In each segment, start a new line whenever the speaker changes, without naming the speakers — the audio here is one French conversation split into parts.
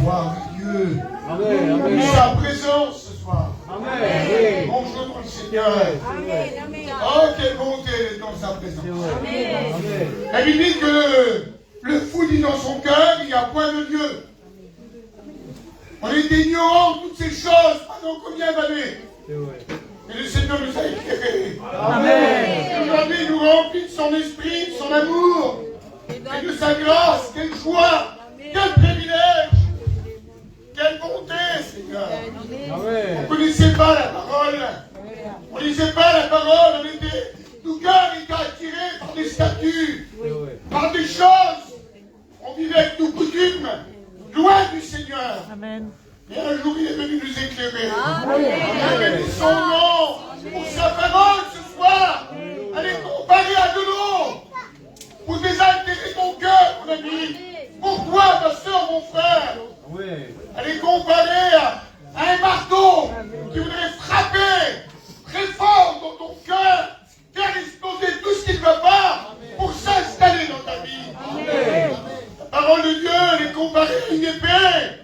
Gloire à Dieu.
Amen.
Amen. Sa présence ce soir.
Amen.
Bonjour dans le Seigneur.
Amen.
Oh, quelle bonté est dans sa présence.
Amen.
La Bible dit que le fou dit dans son cœur, il n'y a point de Dieu. On était ignorants de toutes ces choses pendant combien d'années? Et le Seigneur nous a éclairés.
Amen.
Et aujourd'hui, il nous remplit de son esprit, de son amour, et de sa grâce. Quelle joie, quel privilège, quelle bonté, Seigneur.
Amen.
On ne connaissait pas la parole. On ne lisait pas la parole. Nos cœurs étaient attirés par des statuts, par des choses. On vivait avec nos coutumes, loin du Seigneur.
Amen.
Et un jour, il est venu nous éclairer.
Amen.
Bénis son nom pour sa parole ce soir. Elle est comparée à de l'eau. Pour désaltérer ton cœur, mon ami. Pour toi, ma soeur, mon frère. Elle est comparée à un marteau qui voudrait frapper très fort dans ton cœur, faire exploser tout ce qui ne va pas pour s'installer dans ta vie. La parole de Dieu, elle est comparée à une épée.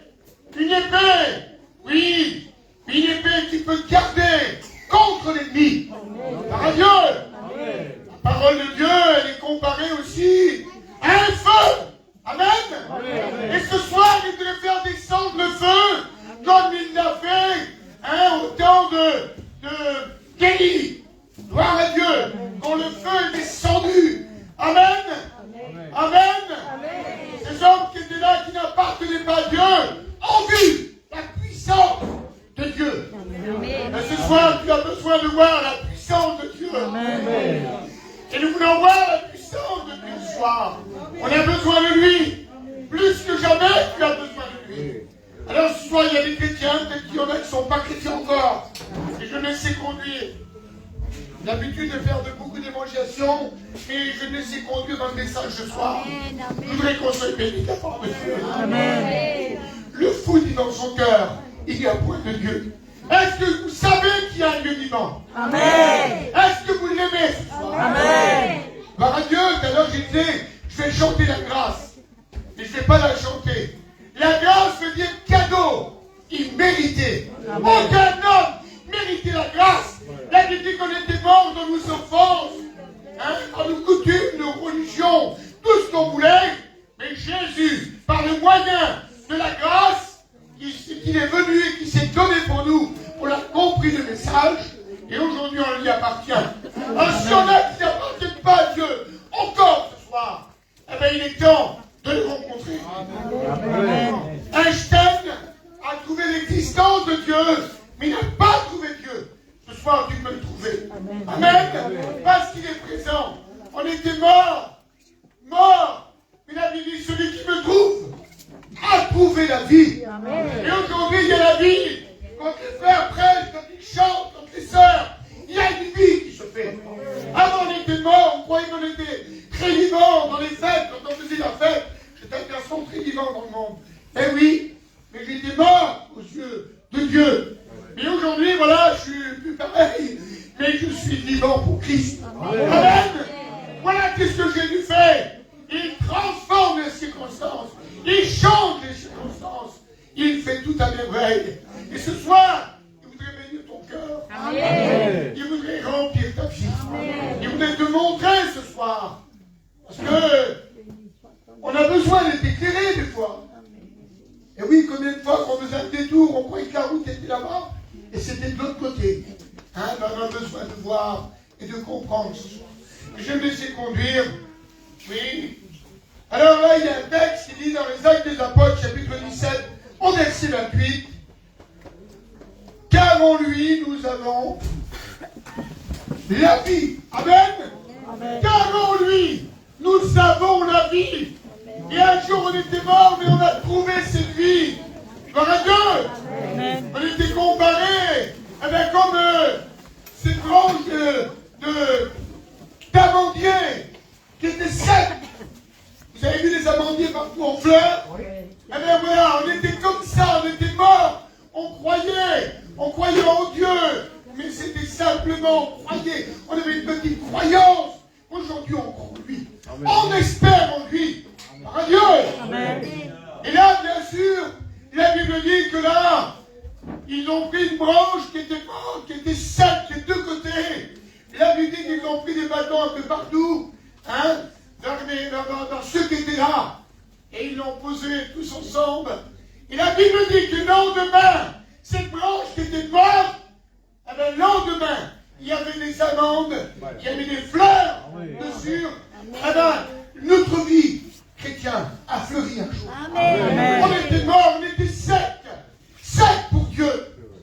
Une épée, oui, une épée qui peut garder contre l'ennemi. Par Dieu. La parole de Dieu, elle est comparée aussi à un feu. Amen. Et ce soir, il devait faire descendre le feu comme il l'a fait au temps d'Élie. Gloire à Dieu. Quand le feu est descendu. Amen. Amen. Ces hommes qui étaient là, qui n'appartenaient pas à Dieu, ont vu la puissance de Dieu. Et ce soir, tu as besoin de voir la puissance de Dieu. Et nous voulons voir la puissance de Dieu ce soir. On a besoin de lui. Plus que jamais, tu as besoin de lui. Alors ce soir, il y a des chrétiens, peut-être qu'il y en a qui ne sont pas chrétiens encore. Et je ne sais conduire. J'ai l'habitude de faire beaucoup d'évangélisations, et je ne sais conduire dans le message ce soir. Je voudrais qu'on soit béni de la part de Dieu.
Amen.
Le fou dit dans son cœur, il n'y a point de Dieu. Est-ce que vous savez qu'il y a un Dieu vivant?
Amen.
Est-ce que vous l'aimez ce soir?
Amen.
Par à Dieu, tout à l'heure j'ai dit, je vais chanter la grâce. Mais je ne vais pas la chanter. La grâce veut dire cadeau, immérité. Aucun homme méritait la grâce. La Bible dit qu'on était morts dans nos offenses, dans nos coutumes, nos religions, tout ce qu'on voulait. Mais Jésus, par le moyen de la grâce, qu'il est venu et qui s'est donné pour nous, on a compris le message, et aujourd'hui on lui appartient. Alors si on a qui n'appartient pas à Dieu, encore ce soir, eh bien il est temps de le rencontrer.
Amen.
Einstein a trouvé l'existence de Dieu, mais il n'a pas trouvé Dieu. Ce soir, tu peux le trouver. Amen. Parce qu'il est présent. On était morts. Morts. Mais la Bible dit, celui qui me trouve a trouvé la vie. Et aujourd'hui, il y a la vie. Quand les frères prêchent, quand ils chantent, quand les sœurs, il y a une vie qui se fait. Avant, on était morts. On croyait qu'on était très vivants dans les fêtes. Quand on faisait la fête, j'étais un garçon très vivant dans le monde. Eh oui, mais j'étais mort aux yeux de Dieu. Mais aujourd'hui, voilà, je suis plus pareil, mais je suis vivant pour Christ. Amen. Voilà qu'est-ce que Jésus fait. Il transforme les circonstances. Il change les circonstances. Il fait tout à merveille. Et ce soir, il voudrait bénir ton cœur.
Amen.
Il voudrait remplir ta vie. Il voudrait te montrer ce soir. Parce que on a besoin d'être éclairé des fois. Et oui, combien de fois qu'on faisait un détour, on croyait que la route était là-bas, et c'était de l'autre côté. Ben, on a besoin de voir et de comprendre ce soir. Et je me laissais conduire. Oui. Alors là, il y a un texte qui dit dans les Actes des Apôtres, chapitre 17, au verset 28, car en lui, nous avons la vie. Amen. Car en lui, nous avons la vie. Et un jour, on était mort, mais on a trouvé cette vie. Gloire à Dieu. On était comparés avec comme ces branches d'amandiers qui étaient secs. Vous avez vu les amandiers partout en fleurs? Eh bien voilà, on était comme ça, on était morts. On croyait en Dieu. Mais c'était simplement, on croyait, on avait une petite croyance. Aujourd'hui, on croit en lui. On espère en lui. Par Dieu.
Amen.
Et là, bien sûr, La Bible dit que là, ils ont pris une branche qui était morte, qui était sec des deux côtés. La Bible dit qu'ils ont pris des bâtons un peu partout, hein, dans ceux qui étaient là. Et ils l'ont posé tous ensemble. Et la Bible dit que le lendemain, cette branche qui était morte, eh bien, le lendemain, il y avait des amandes, il y avait des fleurs dessus. Eh bien, notre vie chrétienne a fleuri un jour.
Amen.
On était morts, on était secs. Secs pour Dieu.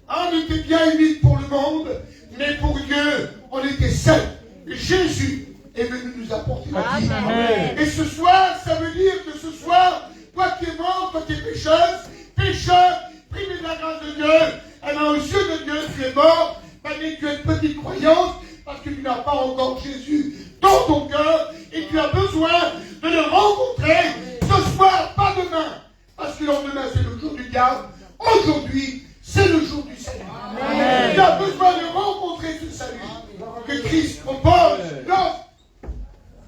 On était bien humides pour le monde, mais pour Dieu, on était secs. Jésus est venu nous apporter la vie.
Amen.
Et ce soir, ça veut dire que ce soir, toi qui es mort, toi qui es pécheuse, pécheur, privé de la grâce de Dieu, eh bien, aux yeux de Dieu, tu es mort, mais tu as une petite croyance, parce que tu n'as pas encore Jésus dans ton cœur, et tu as besoin de le rencontrer ce soir, pas demain, parce que le lendemain, c'est le jour du diable. Aujourd'hui, c'est le jour du salut.
Amen.
Tu as besoin de rencontrer ce salut que Christ propose.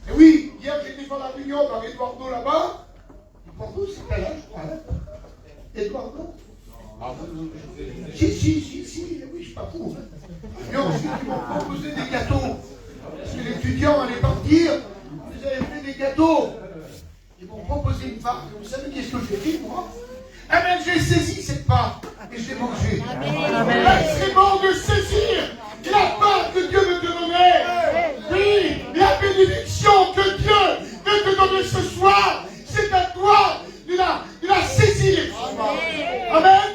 Et oui, hier j'étais dans la réunion par Eduardo là-bas. Eduardo, c'était là, je crois. Eduardo. Si, oui, je suis pas fou. Et ensuite, ils m'ont proposé des gâteaux. Parce que l'étudiant allait partir, ils avaient fait des gâteaux. Ils m'ont proposé une part. Vous savez qu'est-ce que j'ai fait, moi? Eh bien, j'ai saisi cette part et je l'ai mangée. C'est bon de saisir la part que Dieu veut te donner. Oui, la bénédiction que Dieu veut te donner ce soir, c'est à toi de la saisir. Amen.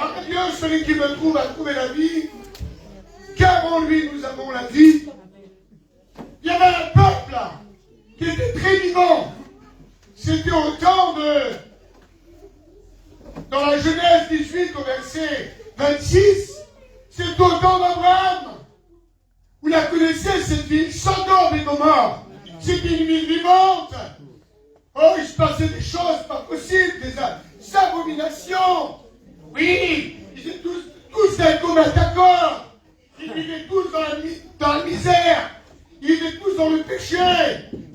Ah, Dieu, celui qui me trouve a trouvé la vie, car en lui nous avons la vie. Il y avait un peuple là, qui était très vivant. C'était au temps dans la Genèse 18 au verset 26, c'est au temps d'Abraham. Vous la connaissez, cette ville, Sodome et Gomorrhe. C'était une ville vivante. Oh, il se passait des choses pas possibles, des abominations. Oui, ils étaient tous d'un commun accord. Ils vivaient tous dans la misère. Ils vivaient tous dans le péché.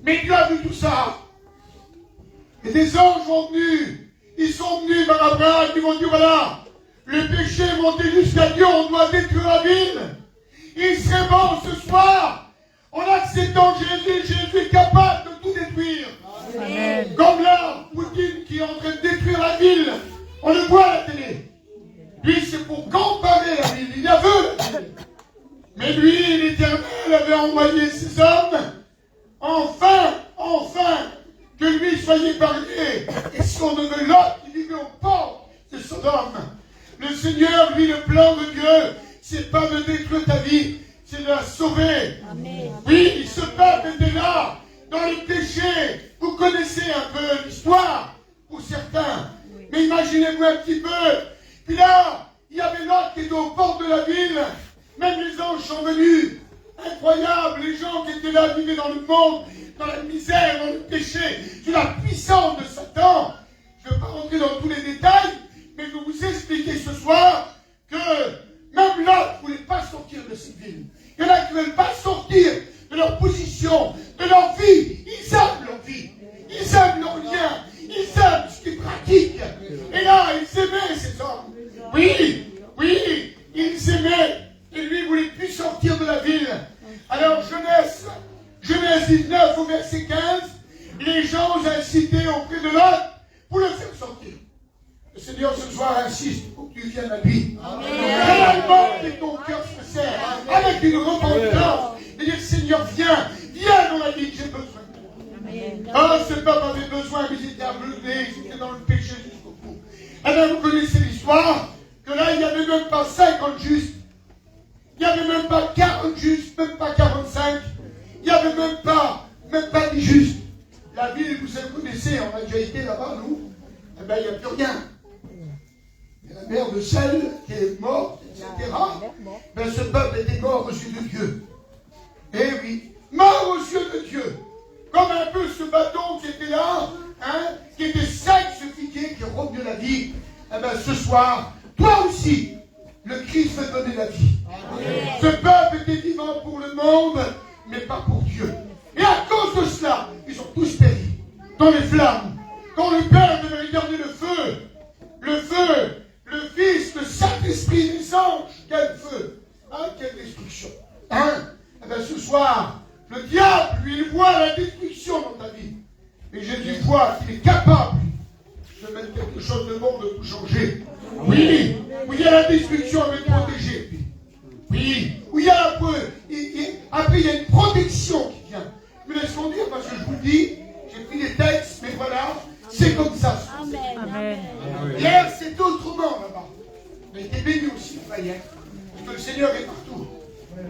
Mais Dieu a vu tout ça. Et des anges sont venus. Ils sont venus vers Abraham, ils vont dire voilà, le péché est monté jusqu'à Dieu, on doit détruire la ville. Il serait bon ce soir, en acceptant Jésus est capable de tout détruire. Amen. Comme là, Poutine qui est en train de détruire la ville, on le voit à la télé. Lui, c'est pour comparer la ville, il a vu la ville. Mais lui, l'Éternel avait envoyé ses hommes, enfin, que lui soit épargné. Et si on devait l'autre qui vivait au port de Sodome, le Seigneur, lui, le plan de Dieu, c'est pas de détruire ta vie, c'est de la sauver. Amen. Oui, ce peuple était là, dans le péché. Vous connaissez un peu l'histoire, pour certains. Mais imaginez-vous un petit peu. Puis là, il y avait l'autre qui était au port de la ville. Même les anges sont venus. Incroyable, les gens qui étaient là vivaient dans le monde, dans la misère, dans le péché, sous la puissance de Satan. Je ne vais pas rentrer dans tous les détails, mais je vais vous expliquer ce soir que même là, vous ne voulez pas sortir de cette ville. Il y en a qui ne veulent pas sortir de leur position, de leur vie. Ils aiment leur vie. Ils aiment leur lien. Ils aiment ce qu'ils pratiquent. Et là, ils aimaient ces hommes. Oui, ils aimaient. Et lui, il ne voulait plus sortir de la ville. Alors, Genèse 19 au verset 15, les gens ont incité auprès de l'autre pour le faire sortir. Le Seigneur ce soir insiste pour que tu viennes à lui. Réellement, avec ton cœur sincère, avec une repentance, et dire Seigneur, viens dans la vie que j'ai besoin de toi. Oh, ce peuple avait besoin, mais ils étaient aveuglés, ils étaient dans le péché jusqu'au bout. Eh bien, vous connaissez l'histoire, que là, il n'y avait même pas 50 justes. Il n'y avait même pas 40 justes, même pas 45. Il n'y avait même pas 10 justes. La ville, vous connaissez, on a déjà été là-bas, nous. Eh bien, il n'y a plus rien. Et la mère de celle qui est morte, etc. Ben, ce peuple était mort aux yeux de Dieu. Eh oui, mort aux yeux de Dieu. Comme un peu ce bâton qui était là, qui était sec, ce figuier qui rompt de la vie. Eh bien, ce soir, toi aussi, le Christ veut donner la vie. Amen. Ce peuple était vivant pour le monde, mais pas pour Dieu. Et à cause de cela, ils ont tous péri dans les flammes. Quand le Père devait regarder le feu soir, le diable, lui, il voit la destruction dans ta vie. Et Jésus voit qu'il est capable de mettre quelque chose de bon, de tout changer. Oui, où il y a la destruction, il va protéger. Oui, où il y a la preuve. Après, il y a une protection qui vient. Mais laisse-moi dire, parce que je vous le dis, j'ai pris des textes, mais voilà, c'est comme ça.
Amen.
Hier, c'était autrement là-bas. On a été bénis aussi, hier. Parce que le Seigneur est partout.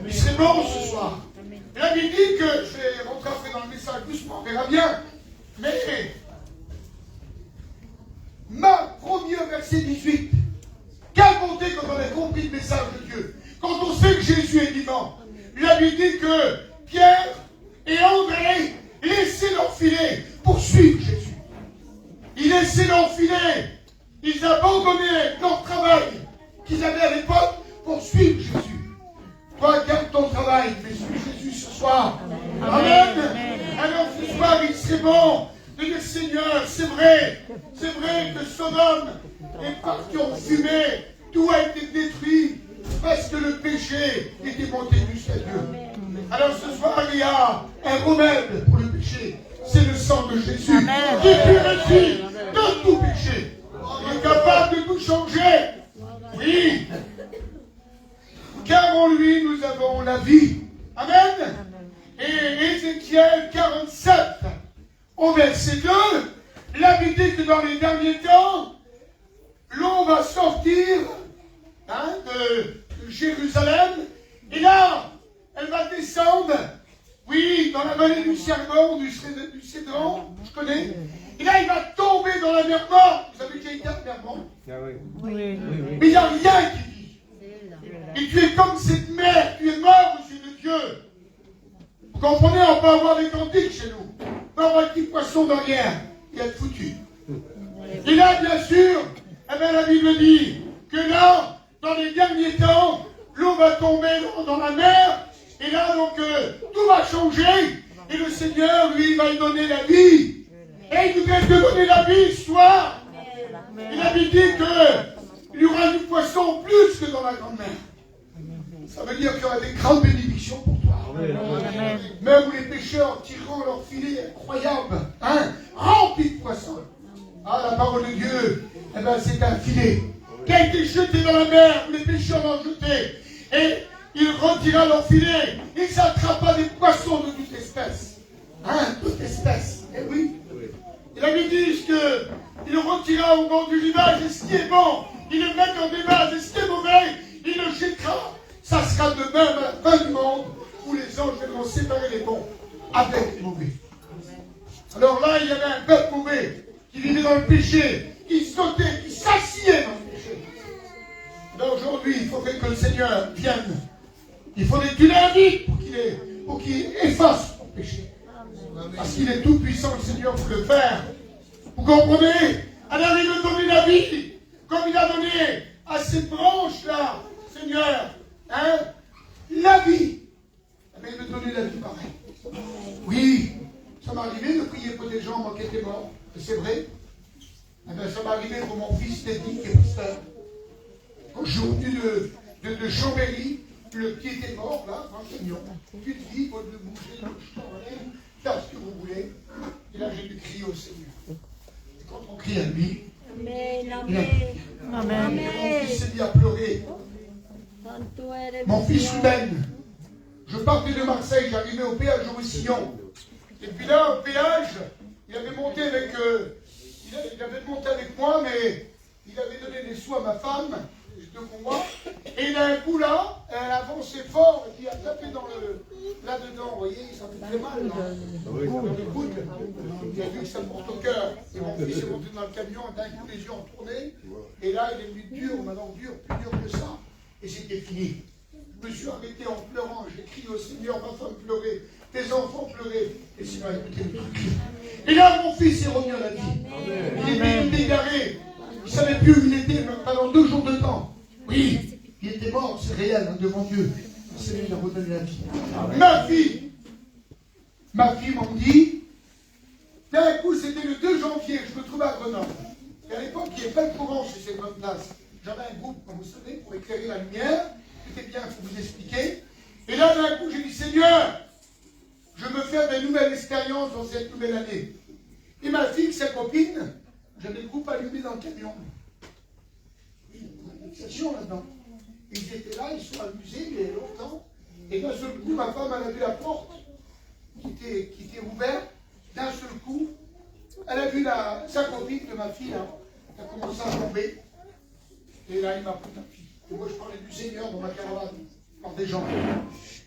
Mais c'est bon ce soir. Et là, il dit que, je vais rentrer après dans le message doucement, on verra bien. Mais, Marc 1er, verset 18. Quelle bonté quand on a compris le message de Dieu. Quand on sait que Jésus est vivant. La Bible dit que Pierre et André laissaient leur filet pour suivre Jésus. Ils laissaient leur filet. Ils abandonnaient leur travail qu'ils avaient à l'époque pour suivre Jésus. Toi, garde ton travail, mais suis Jésus ce soir. Amen. Alors ce soir, il serait bon de dire Seigneur, c'est vrai que Sodome est parti en fumée, tout a été détruit parce que le péché était monté jusqu'à Dieu. Alors ce soir, il y a un remède pour le péché, c'est le sang de Jésus qui purifie de tout péché. Il est capable de tout changer. Oui. Car en lui, nous avons la vie. Amen. Et Ézéchiel 47, au verset 2, la Bible dit que dans les derniers temps, l'eau va sortir de Jérusalem. Et là, elle va descendre, oui, dans la vallée du Cédron, du Cédron, je connais. Et là, il va tomber dans la mer morte. Vous avez déjà été à la mer morte?
Oui.
Mais il n'y a rien qui vit. Et tu es comme cette mer, tu es mort aux yeux de Dieu. Vous comprenez, on peut avoir des cantiques chez nous. On peut avoir un petit poisson dans l'hier et être foutu. Et là, bien sûr, eh bien, la Bible dit que là, dans les derniers temps, l'eau va tomber dans la mer. Et là, donc, tout va changer. Et le Seigneur, lui, va lui donner la vie. Et il voudrait te donner la vie ce soir. Il a dit qu'il y aura du poisson plus que dans la grande mer. Ça veut dire qu'il y aura des grandes bénédictions pour toi.
Amen.
Même où les pêcheurs tireront leur filet incroyable, rempli de poissons. Ah, la parole de Dieu, eh ben, c'est un filet qui a été jeté dans la mer, où les pêcheurs l'ont jeté. Et il retira leur filet. Il s'attrapa des poissons de toute espèce. Toute espèce. Eh oui. Il avait dit qu'il retira au bord du rivage, et ce qui est bon, il le met en débat, et ce qui est mauvais, il le jettera. Ça sera de même à la fin du monde, où les anges viendront séparer les bons avec les mauvais. Alors là, il y avait un peuple mauvais, qui vivait dans le péché, qui sautait, qui s'assied dans le péché. Donc aujourd'hui, il faudrait que le Seigneur vienne. Il faudrait que tu l'invites pour qu'il efface ton péché. Parce qu'il est tout puissant, le Seigneur, pour le faire. Vous comprenez? Alors il veut donner la vie, comme il a donné à cette branche-là, Seigneur, la vie. Mais il veut donner la vie pareil. Oui, ça m'est arrivé de prier pour des gens qui étaient morts, c'est vrai. Ça m'est arrivé pour mon fils Teddy, qui est pasteur. Quand je suis revenu de Chambéry, le petit était mort, là, dans le camion. Tu te dis, de bouger, je faire ce que vous voulez. Et là, j'ai dû crier au Seigneur. Et quand on crie à lui,
Amen.
mon fils s'est mis à pleurer. Mon fils Ruben. Je partais de Marseille, j'arrivais au péage au Roussillon. Et puis là, au péage, il avait monté avec moi, mais il avait donné des sous à ma femme, de moi. Et il a un coup là, elle avançait fort, et puis il a tapé là-dedans, vous voyez, ça fait très mal, là. Dans le coude. Il a vu que ça me porte au cœur. Et mon fils est monté dans le camion, et d'un coup les yeux ont tourné. Et là, il est venu dur, maintenant dur, plus dur que ça. Et c'était fini. Je me suis arrêté en pleurant, j'ai crié au Seigneur, ma femme pleurait, tes enfants pleuraient. Et sinon, écoutez le truc. Et là, mon fils est revenu à la vie. Il était égaré. Il ne savait plus où il était pendant 2 jours de temps. Oui, il était mort, c'est réel, devant Dieu. Le Seigneur lui a redonné la vie. Ma fille m'en dit, d'un coup, c'était le 2 janvier, je me trouvais à Grenoble. Et à l'époque, il n'y avait pas de courant chez ces bonnes places. J'avais un groupe, comme vous savez, pour éclairer la lumière. C'était bien, il faut vous expliquer. Et là, d'un coup, j'ai dit, Seigneur, je veux faire de nouvelles expériences dans cette nouvelle année. Et ma fille, sa copine, j'avais le groupe allumé dans le camion. Il y a une session là-dedans. Ils étaient là, ils se sont amusés, il y a longtemps. Et d'un seul coup, ma femme, elle a vu la porte qui était ouverte. D'un seul coup, elle a vu sa copine de ma fille, là, qui a commencé à tomber. Et là, il m'a pris ma fille. Et moi, je parlais du Seigneur dans ma caravane, par des gens.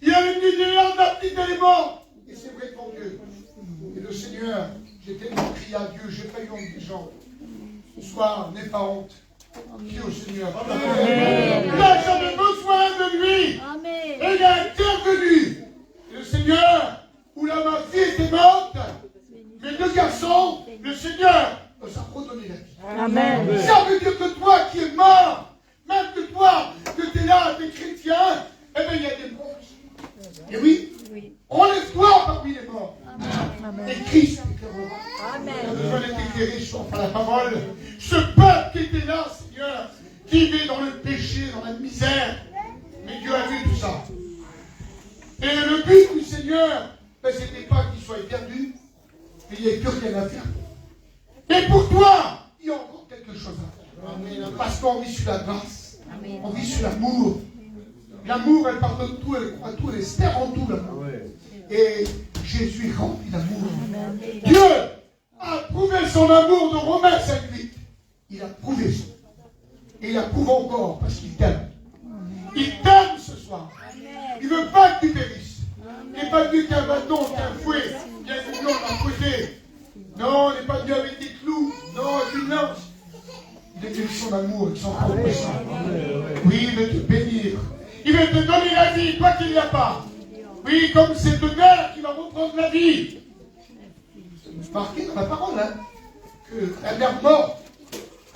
Il y a une nuit d'un petit élément. Et c'est vrai pour Dieu. Et le Seigneur, j'ai tellement crié à Dieu, j'ai pas eu honte des gens. Ce soir, n'aie pas honte. Prie au Seigneur. Là, j'avais besoin de lui.
Amen.
Et il a intervenu. Et le Seigneur, où là, ma fille était morte, mes deux garçons, le Seigneur nous a redonné la vie.
Amen.
Ça veut dire que toi qui es mort, même que toi, que tu es là, tu es chrétien, eh bien, il y a des morts. Et oui, relève-toi parmi les morts.
Amen.
Et Christ t'éclairera.
Amen.
Il a besoin d'être éclairé par la parole. Ce peuple qui était là, Seigneur, qui vivait dans le péché, dans la misère. Mais Dieu a vu tout ça. Et le but du Seigneur, ben, ce n'était pas qu'il soit perdu, mais il n'y avait plus rien à faire. Mais pour toi, il y a encore quelque chose à faire. Parce qu'on vit sur la grâce. On vit sur l'amour. L'amour, elle pardonne tout, elle croit tout, elle espère en tout, l'amour. Et Jésus est rempli d'amour. Dieu a prouvé son amour de Romains 5:8. Il a prouvé ça. Et il la prouve encore parce qu'il t'aime. Il t'aime ce soir. Il ne veut pas que tu périsses. Il n'est pas Dieu qu'un bâton, qu'un fouet, qu'il y a une langue à côté. Non, il n'est pas Dieu avec des clous. Non, avec une lance. Il est Dieu son amour, avec son propre sang. Oui, il veut te bénir. Il veut te donner la vie, toi qui ne l'as pas. Oui, comme cette mère qui va reprendre la vie. C'est marqué dans la parole, hein, que la mère morte,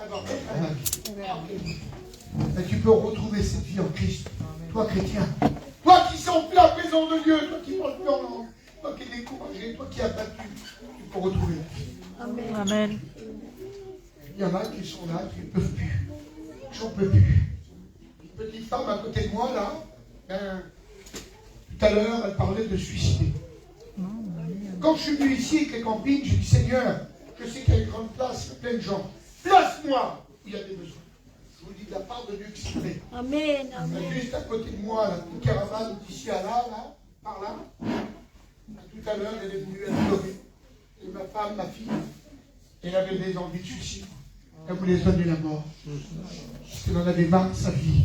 elle va reprendre la vie. Mais tu peux retrouver cette vie en Christ. Toi, chrétien. Toi qui sens plus la présence de Dieu. Toi qui parles plus en langue. Toi qui es découragé. Toi qui es abattu. Tu peux retrouver la vie.
Amen.
Il y en a qui sont là, qui ne peuvent plus. J'en peux plus. Une petite femme à côté de moi, là, ben, tout à l'heure, elle parlait de suicider. Quand je suis venu ici avec les campings, j'ai dit, Seigneur, je sais qu'il y a une grande place, il y a plein de gens. Place-moi où il y a des besoins. Je vous dis de la part de Dieu qui s'y fait.
Amen. Amen.
Juste à côté de moi, la petite caravane d'ici à là, par là. Tout à l'heure, elle est venue, elle pleurait. Et ma femme, ma fille, elle avait des envies de suicide. Elle voulait donner la mort. Parce qu'elle en avait marre de sa vie.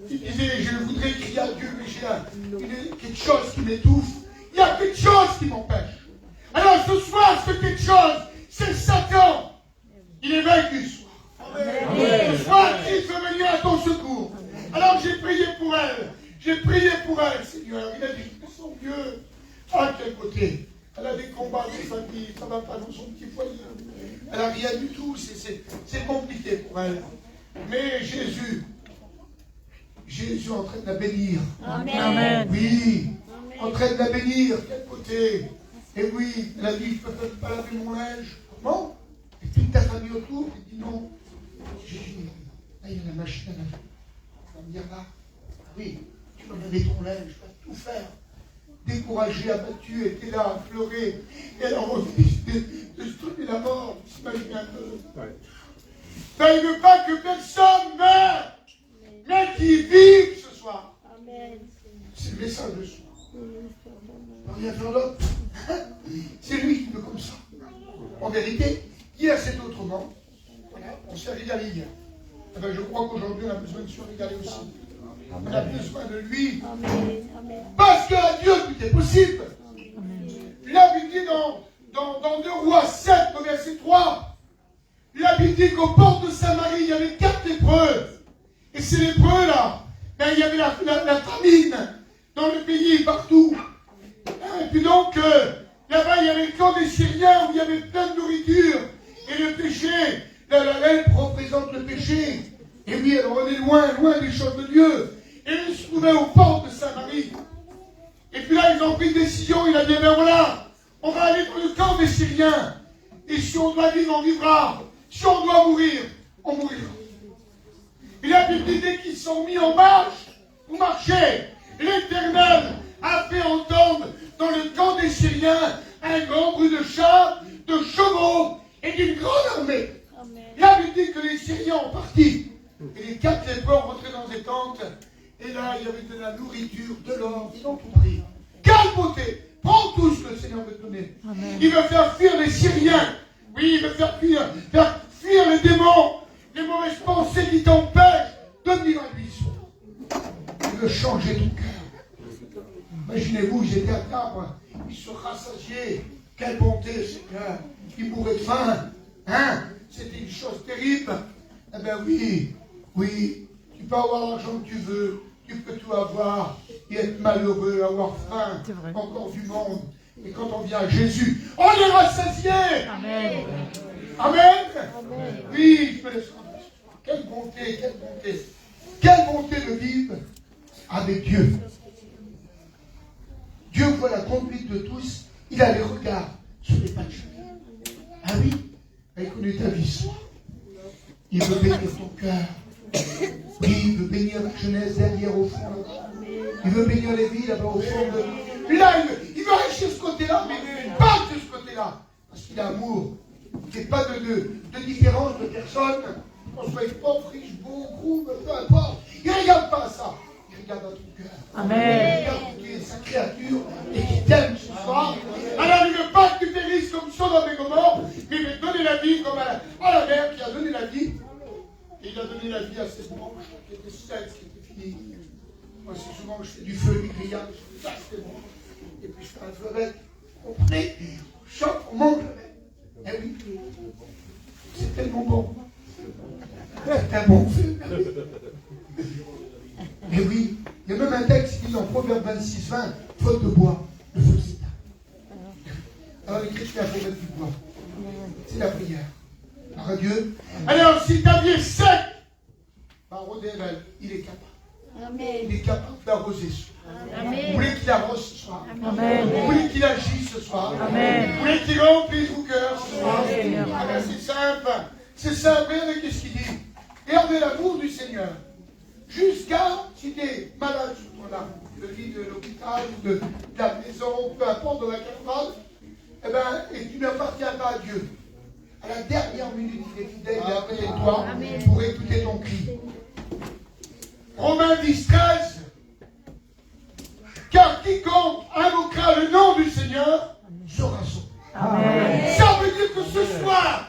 Il disait, je voudrais crier à Dieu, mais il y a quelque chose qui m'étouffe. Il y a quelque chose qui m'empêche. Alors ce soir, ce quelque chose, c'est Satan. Il est vaincu ce soir. Ce soir, Christ veut venir à ton secours. Alors j'ai prié pour elle. J'ai prié pour elle, Seigneur. Il a dit, son Dieu, à quel côté? Elle a des combats de famille, ça ne va pas dans son petit foyer. Elle n'a rien du tout, c'est compliqué pour elle. Mais Jésus est en train de la bénir.
Amen.
Oui, en train de la bénir, quel côté? Et oui, elle a dit, je ne peux pas laver mon linge. Comment? Et toute ta famille autour, elle dit non. Jésus, là, il y a la machine à laver. Elle va me dire là, oui, tu vas laver ton linge, je vais tout faire. Découragée, abattue, était là à pleurer. Et elle a envie de se trouver la mort. S'imagine un peu. Ouais. Ben, il ne veut pas que personne meure, mais qu'il vive ce soir.
Amen.
C'est le message de ce soir. Rien faire d'autre. C'est lui qui veut comme ça. En vérité, hier c'était autrement. Voilà, on s'est régalé hier. Eh ben, je crois qu'aujourd'hui on a besoin de se régaler aussi. On a besoin de lui.
Amen. Amen.
Parce qu'à Dieu tout est possible. La Bible dit dans 2 Rois 7, au verset 3, la Bible dit qu'aux portes de Samarie, il y avait 4 lépreux. Et ces lépreux là, ben, il y avait la famine dans le pays, partout. Et puis donc, là-bas, il y avait le camp des Syriens où il y avait plein de nourriture. Et le péché, la lèpre représente le péché. Et oui, alors on est loin, loin des choses de Dieu. Et ils se trouvaient aux portes de Samarie. Et puis là, ils ont pris une décision. Il a dit, ben voilà, on va aller dans le camp des Syriens. Et si on doit vivre, on vivra. Si on doit mourir, on mourira. Et la Bible dit, dès qu'ils sont mis en marche, pour marcher, l'Éternel a fait entendre dans le camp des Syriens un grand bruit de chars, de chevaux et d'une grande armée.
Amen.
La Bible dit que les Syriens ont parti. Et les 4 lépreux rentraient dans des tentes. Et là, il y avait de la nourriture, de l'or. Ils ont tout pris. Quelle beauté! Prends tout ce que le Seigneur veut te donner.
Amen.
Il veut faire fuir les Syriens. Oui, il veut faire fuir les démons, les mauvaises pensées qui t'empêchent de venir à lui. Il veut changer ton cœur. Imaginez-vous, j'étais à table, il se rassasiait. Quelle bonté, Seigneur. Il mourait de faim. Hein? C'était une chose terrible. Eh bien oui, tu peux avoir l'argent que tu veux, tu peux tout avoir, et être malheureux, avoir faim, encore du monde. Et quand on vient à Jésus, on est rassasié.
Amen.
Amen.
Amen.
Oui, je me laisse rendre. Quelle bonté, quelle bonté. Quelle bonté de vivre avec Dieu. Dieu voit la conduite de tous, il a les regards sur les pas de Jésus. Ah oui, il connaît ta vie. Il veut bénir ton cœur. Oui, il veut bénir la jeunesse derrière au fond. Il veut bénir les vies là-bas au fond. Là, il veut agir ce côté-là, mais pas de ce côté-là. Parce qu'il a amour. Il n'y a pas de différence de personne. Qu'on soit pauvre, riche, beau, gros, peu importe. Il ne regarde pas à ça. Il regarde à ton cœur.
Amen.
Il regarde qui est sa créature et qui t'aime ce soir. Alors il ne veut pas que tu périsses comme Sodome et Gomorrhe, mais il veut donner la vie comme à la mère qui a donné la vie. Et il a donné la vie à ses branches qui étaient sèches, qui étaient finies. Moi, c'est souvent que je fais du feu, du grillage, je fais ça, c'est bon. Et puis je fais un feu avec. Vous comprenez? On chante, on mange avec. Eh oui. C'est tellement bon. C'est un bon feu. Mais oui, il y a même un texte qui dit en Proverbe 26, 20, faute de bois, le feu s'éteint. Alors les chrétiens font mettre du bois. C'est la prière. Alors Dieu. Alors si ta vie est sec, arroser elle, il est capable.
Amen.
Il est capable d'arroser ce soir. Vous
Amen.
voulez qu'il arrose ce soir?
Amen.
Vous voulez qu'il agisse ce soir?
Amen.
Vous voulez qu'il remplisse vos cœurs ce soir?
Amen.
Ah ben c'est simple. C'est simple. Regardez qu'est-ce qu'il dit. Gardez l'amour du Seigneur. Jusqu'à, si tu es malade sur ton âme, le lit de l'hôpital, de la maison, peu importe, de la caravane, eh ben, et tu n'appartiens pas à Dieu. À la dernière minute, il est fidèle, il est après toi pour écouter ton cri. Romains 10, 13. Car quiconque invoquera le nom du Seigneur sera sauvé.
Amen.
Ça veut dire que ce soir,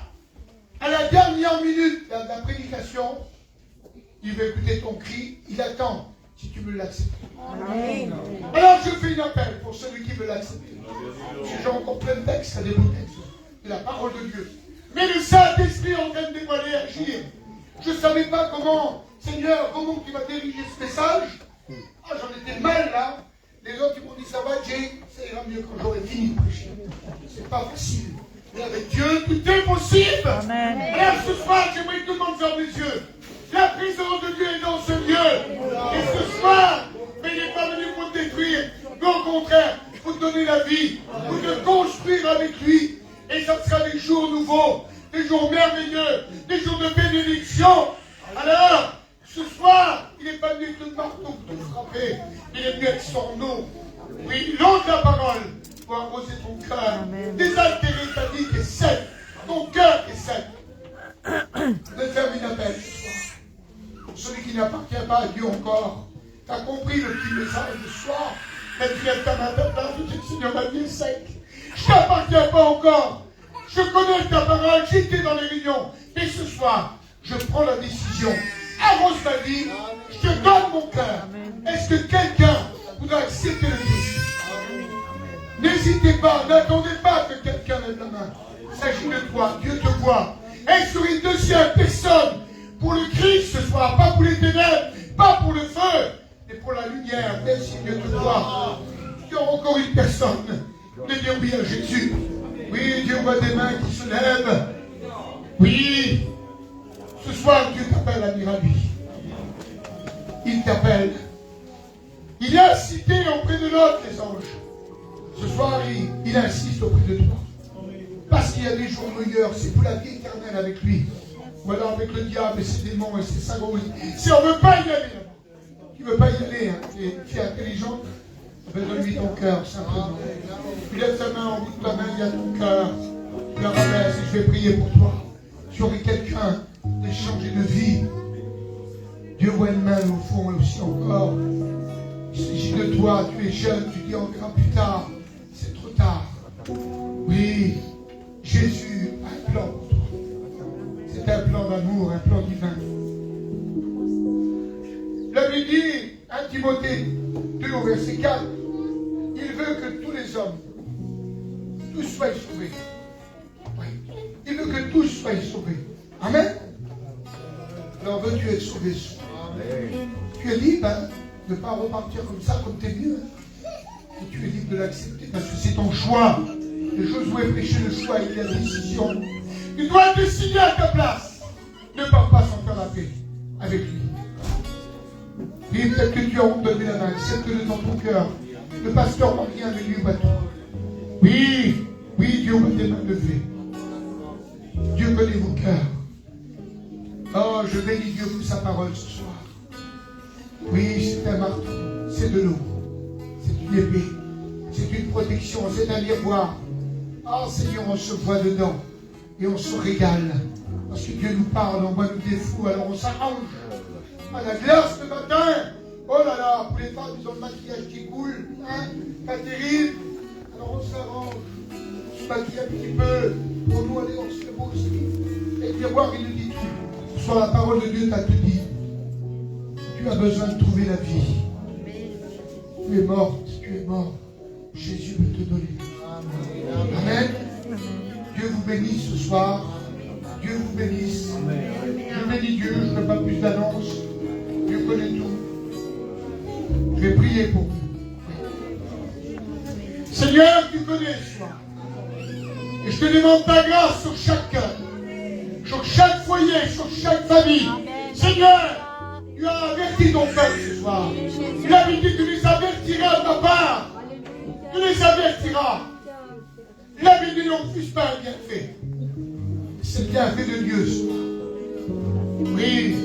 à la dernière minute de la prédication, il veut écouter ton cri, il attend si tu veux l'accepter.
Amen.
Alors je fais une appel pour celui qui veut l'accepter. Si j'ai encore plein de textes, ça des beaux textes. C'est la parole de Dieu. Mais le Saint-Esprit est en train de dévoiler, agir. Je ne savais pas comment, Seigneur, comment tu vas diriger ce message. Ah, j'en étais mal là. Les autres, ils m'ont dit, ça va, Jay, ça ira mieux quand j'aurai fini de prêcher. C'est pas facile. Mais avec Dieu, tout est possible.
Amen.
Alors ce soir, j'aimerais que tout le monde ferme les yeux. La présence de Dieu est dans ce lieu. Et ce soir, mais il n'est pas venu pour te détruire, mais au contraire, pour te donner la vie, pour te construire avec lui. Et ça sera des jours nouveaux, des jours merveilleux, des jours de bénédiction. Alors, ce soir, il n'est pas venu avec le marteau pour te frapper, il est venu avec son eau. Oui, l'eau de la parole pour arroser ton cœur. Désaltérer ta vie qui est sec, ton cœur qui est sec. De faire une appel ce soir. Celui qui n'appartient pas à Dieu encore. Tu as compris le petit message ce soir. Mais tu lèves ta main à ta place, tu dis, Seigneur, ma vie est sec. Je ne t'appartiens pas encore. Je connais ta parole, j'étais dans les réunions. Mais ce soir, je prends la décision. Arrose ma vie, je te donne mon cœur. Est-ce que quelqu'un voudra accepter le Christ? N'hésitez pas, n'attendez pas que quelqu'un lève la main. Il s'agit de toi, Dieu te voit. Et sur une deuxième personne, pour le Christ ce soir, pas pour les ténèbres, pas pour le feu, mais pour la lumière, même si Dieu te voit. Il y aura encore une personne de dire oui à Jésus. Oui, Dieu voit des mains qui se lèvent. Oui, ce soir Dieu t'appelle à venir à lui. Il t'appelle. Il est incité auprès de l'autre, les anges. Ce soir, il insiste auprès de toi. Parce qu'il y a des jours meilleurs, c'est pour la vie éternelle avec lui. Ou alors avec le diable et ses démons et ses sagos. Si on ne veut pas y aller, tu ne veux pas y aller, hein, tu es intelligent, Donne-lui ton cœur, simplement. Tu lèves ta main, en bout de ta main, il y a ton cœur. Tu la rabaisses et je vais prier pour toi. Tu aurais quelqu'un de changer de vie. Dieu voit une main au fond et aussi encore. Il s'agit de toi, tu es jeune, tu dis on verra plus tard. C'est trop tard. Oui, Jésus a un plan pour toi. C'est un plan d'amour, un plan divin. La Bible dit, 1 Timothée 2 au verset 4, il veut que tous les hommes, tous soient sauvés. Oui. Il veut que tous soient sauvés. Amen. Alors veux-tu être sauvé ce soir? Tu es libre de ne pas repartir comme ça, comme tu es venu. Et tu es libre de l'accepter parce que c'est ton choix. Et Josué prêchait le choix, il y a la décision. Tu dois décider à ta place. Ne pars pas sans faire la paix avec lui. Oui, peut-être que tu as honte de lever la main, accepte-le dans ton cœur. Le pasteur n'a rien de lui bateau. Oui, oui, Dieu voit des mains levées. Dieu connaît vos cœurs. Oh, je bénis Dieu pour sa parole ce soir. Oui, c'est un marteau, c'est de l'eau, c'est une épée, c'est une protection, c'est un miroir. Oh Seigneur, on se voit dedans et on se régale. Parce que Dieu nous parle, on voit nous des fous, alors on s'arrange. À la glace le matin, oh là là, pour les femmes, ils ont le maquillage qui coule, hein, pas terrible. Alors on s'arrange, on se maquille un petit peu, pour nous aller, on se fait beau aussi. Et le miroir, il nous dit tout. Soit la parole de Dieu t'a tout dit. Tu as besoin de trouver la vie. Tu es morte, tu es mort. Jésus veut te donner. Amen. Dieu vous bénisse ce soir. Dieu vous bénisse. Je bénis Dieu, je ne fais pas plus d'annonces. Dieu connaît tout. Je vais prier pour vous. Seigneur, tu connais ce soir. Et je te demande ta grâce sur chaque cœur, sur chaque foyer, sur chaque famille. Seigneur, tu as averti ton peuple ce soir. Il a dit que tu les avertiras de ta part. Tu les avertiras. Il a dit que non plus pas un bienfait. C'est le bienfait de Dieu ce soir. Oui.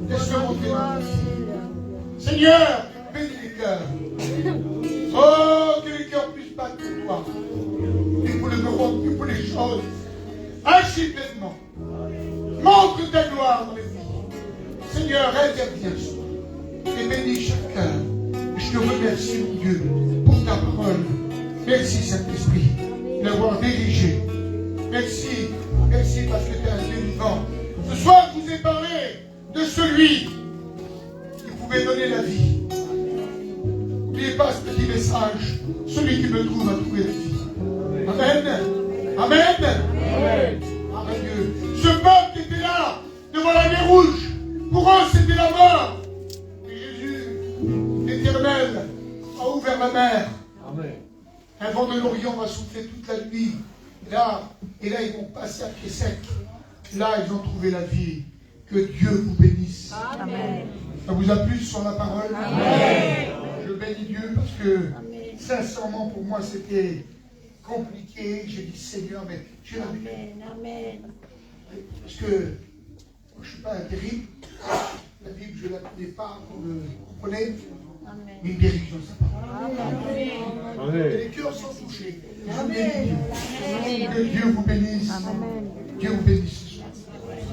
Laisse-le monter dans ta vie. Seigneur, bénis les cœurs. Oh, que les cœurs puissent battre pour toi. Et pour le monde, et pour les choses. Agis pleinement. Montre ta gloire dans les vies. Seigneur, interviens ce soir et bénis chaque cœur. Je te remercie, mon Dieu, pour ta parole. Merci, Saint-Esprit, de l'avoir dirigé. Merci, merci parce que tu es un Dieu vivant. Ce soir, je vous ai parlé de celui qui pouvait donner la vie. N'oubliez pas ce petit message. Celui qui me trouve va trouver la vie. Amen. Amen. Amen. Amen. Dieu. Ce peuple qui était là, devant la mer rouge, pour eux, c'était la mort. Et Jésus, l'Éternel, a ouvert la mer. Amen. Un vent de l'Orient va souffler toute la nuit. Et là, ils vont passer à pied sec. Là, ils ont trouvé la vie. Que Dieu vous bénisse. Amen. Ça vous a plu sur la parole? Amen. Je bénis Dieu parce que, sincèrement, pour moi, c'était compliqué. J'ai dit, Seigneur, mais j'ai la Bible.
Amen.
Parce que je ne suis pas terrible. La Bible, je ne la connais pas, vous comprenez? Mais une guérison, ça parle.
Amen.
Les cœurs sont touchés. Je bénis Dieu. Que Dieu vous bénisse. Dieu vous bénisse.